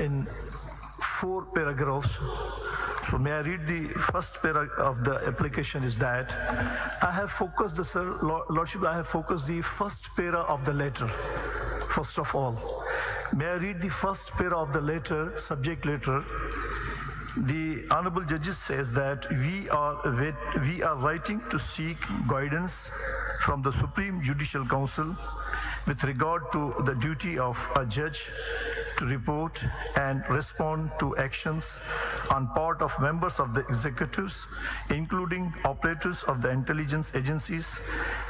in 4 paragraphs. So may I read the first paragraph of the application is that I have focused, Sir, Lordship, I have focused the first para of the letter, first of all. May I read the first para of the letter, subject letter? The Honorable Judges says that we are writing to seek guidance from the Supreme Judicial Council with regard to the duty of a judge to report and respond to actions on part of members of the executives, including operators of the intelligence agencies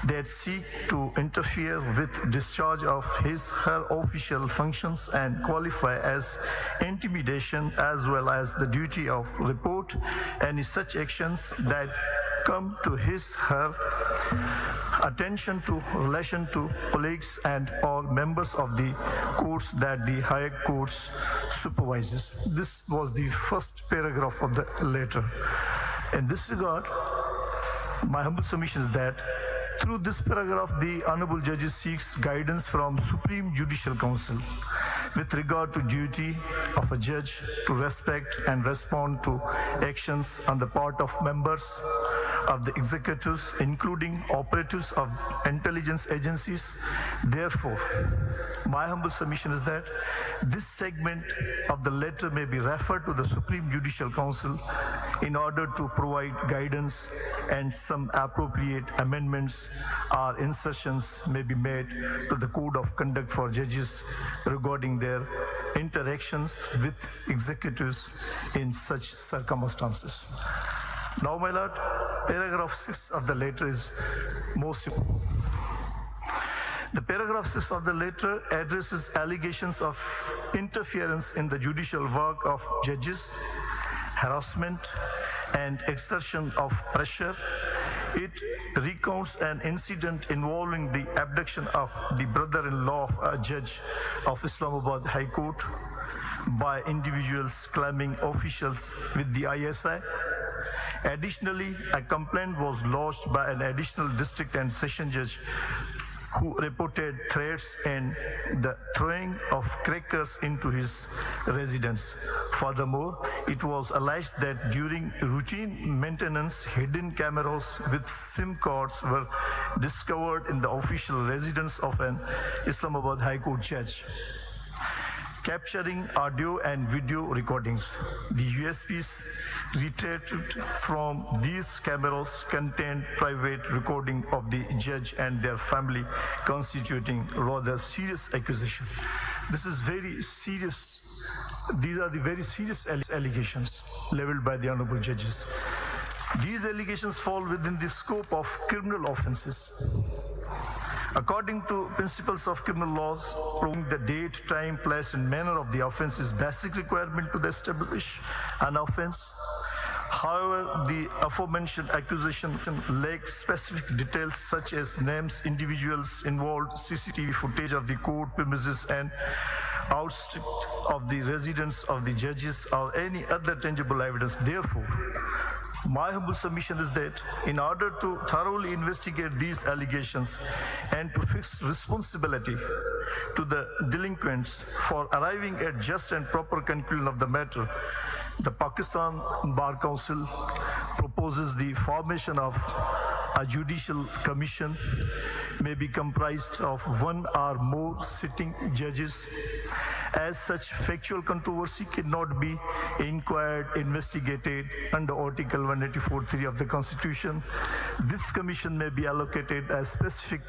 that seek to interfere with discharge of her official functions and qualify as intimidation, as well as the duty of report any such actions that come to her attention to relation to colleagues and all members of the courts that the higher courts supervises. This was the first paragraph of the letter. In this regard, my humble submission is that through this paragraph, the Honorable Judges seeks guidance from Supreme Judicial Council with regard to duty of a judge to respect and respond to actions on the part of members of the executives, including operatives of intelligence agencies. Therefore, my humble submission is that this segment of the letter may be referred to the Supreme Judicial Council in order to provide guidance, and some appropriate amendments or insertions may be made to the Code of Conduct for Judges regarding their interactions with executives in such circumstances. Now, my lord, paragraph 6 of the letter is most important. The paragraph 6 of the letter addresses allegations of interference in the judicial work of judges, harassment, and exertion of pressure. It recounts an incident involving the abduction of the brother-in-law of a judge of Islamabad High Court by individuals claiming officials with the ISI. Additionally, a complaint was lodged by an additional district and session judge who reported threats and the throwing of crackers into his residence. Furthermore, it was alleged that during routine maintenance, hidden cameras with SIM cards were discovered in the official residence of an Islamabad High Court judge, capturing audio and video recordings. The USPs retrieved from these cameras contained private recording of the judge and their family, constituting rather serious accusation. This is very serious. These are the very serious allegations leveled by the honorable judges. These allegations fall within the scope of criminal offenses. According to principles of criminal laws, proving the date, time, place, and manner of the offense is basic requirement to establish an offense. However, the aforementioned accusation lacks specific details such as names, individuals involved, CCTV footage of the court premises, and outstretched of the residence of the judges, or any other tangible evidence. Therefore, my humble submission is that in order to thoroughly investigate these allegations and to fix responsibility to the delinquents for arriving at just and proper conclusion of the matter, the Pakistan Bar Council proposes the formation of a judicial commission, may be comprised of one or more sitting judges. As such, factual controversy cannot be inquired, investigated under Article 184(3) of the Constitution. This commission may be allocated a specific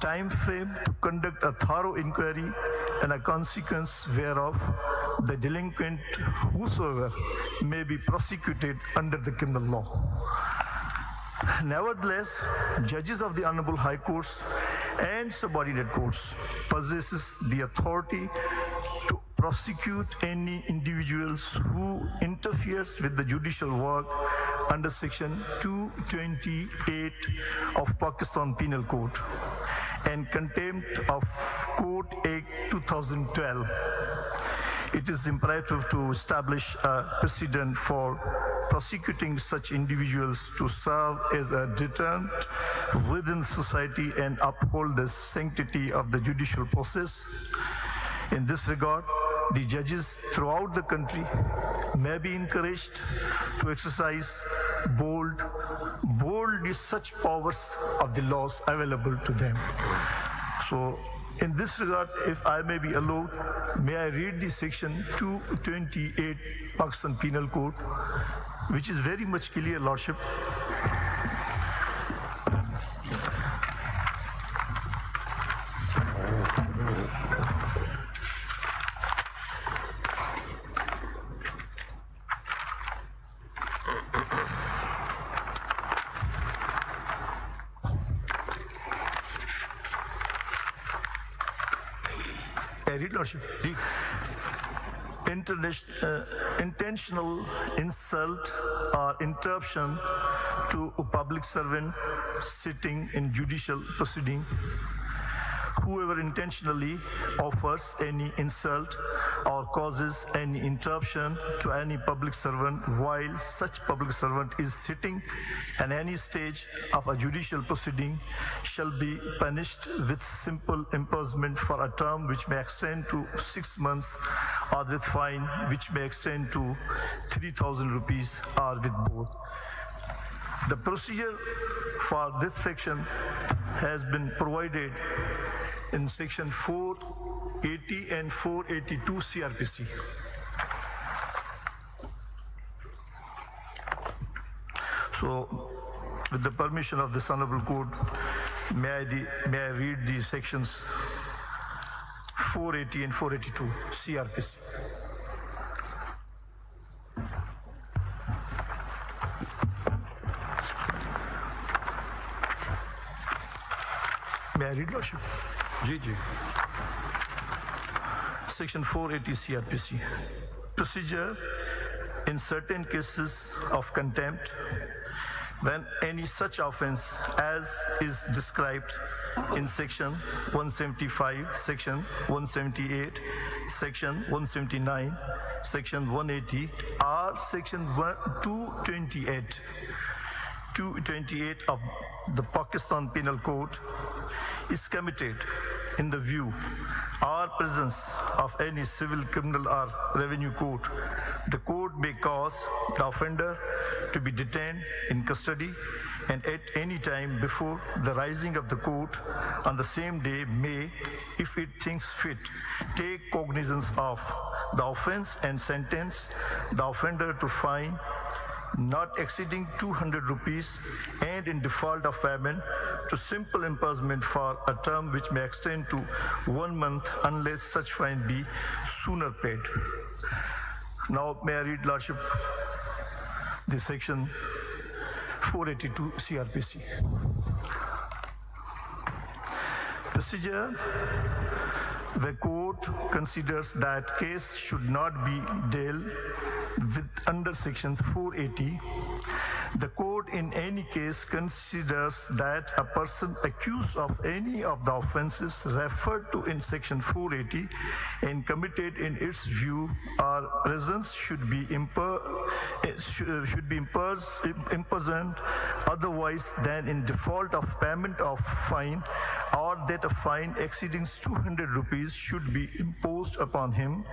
time frame to conduct a thorough inquiry, and a consequence whereof the delinquent whosoever may be prosecuted under the criminal law. Nevertheless, judges of the Honorable High Courts and subordinate courts possesses the authority to prosecute any individuals who interferes with the judicial work under Section 228 of Pakistan Penal Code and Contempt of Court Act 2012. It is imperative to establish a precedent for prosecuting such individuals to serve as a deterrent within society and uphold the sanctity of the judicial process. In this regard, the judges throughout the country may be encouraged to exercise boldly such powers of the laws available to them. So, in this regard, if I may be allowed, may I read the section 228 Pakistan Penal Code, which is very much clear, Lordship. Read, Lordship. Intentional insult or interruption to a public servant sitting in judicial proceeding. Whoever intentionally offers any insult or causes any interruption to any public servant while such public servant is sitting at any stage of a judicial proceeding shall be punished with simple imprisonment for a term which may extend to 6 months, or with fine which may extend to 3,000 rupees, or with both. The procedure for this section has been provided in section 480 and 482 CRPC. So, with the permission of this Honorable Court, may I read these sections 480 and 482 CRPC. May I read, Lordship? Ji. Section 480 CRPC. Procedure in certain cases of contempt when any such offense as is described in section 175, section 178, section 179, section 180, or section 228 of the Pakistan Penal Code is committed in the view or presence of any civil, criminal, or revenue court, the court may cause the offender to be detained in custody, and at any time before the rising of the court on the same day may, if it thinks fit, take cognizance of the offense and sentence the offender to fine not exceeding 200 rupees, and in default of payment to simple imprisonment for a term which may extend to 1 month unless such fine be sooner paid. Now may I read, Lordship, the section 482 CRPC. Procedure: the court considers that case should not be dealt with under section 480. The court in any case considers that a person accused of any of the offenses referred to in section 480 and committed in its view or presence should be imprisoned otherwise than in default of payment of fine, or that a fine exceeding 200 rupees should be imposed upon him